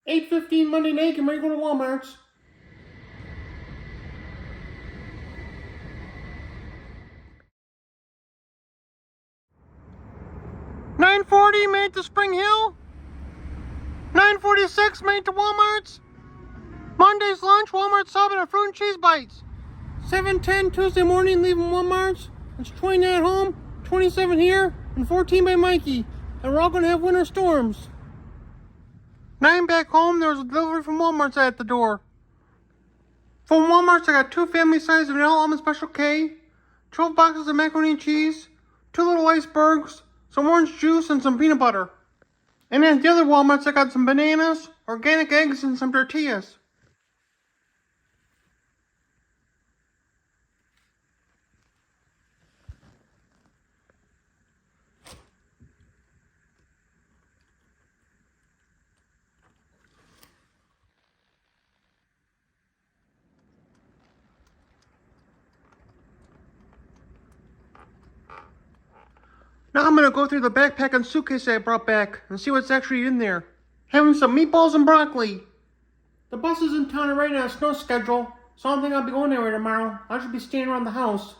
8:15 Monday night, I'm ready to go to Walmart's. 9:40, made it to Spring Hill. 9:46, made it to Walmart's. Monday's lunch, Walmart sub and a fruit and cheese bites. 7:10 Tuesday morning, leaving Walmart's. It's 29 at home, 27 here, and 14 by Mikey. And we're all going to have winter storms. 9 back home, there was a delivery from Walmart's at the door. From Walmart's, I got 2 family size vanilla almond special K, 12 boxes of macaroni and cheese, 2 little icebergs, some orange juice, and some peanut butter. And at the other Walmart's, I got some bananas, organic eggs, and some tortillas. Now I'm gonna go through the backpack and suitcase I brought back and see what's actually in there. Having some meatballs and broccoli. The bus is in town right now, snow schedule, so I don't think I'll be going anywhere tomorrow. I'll just be staying around the house.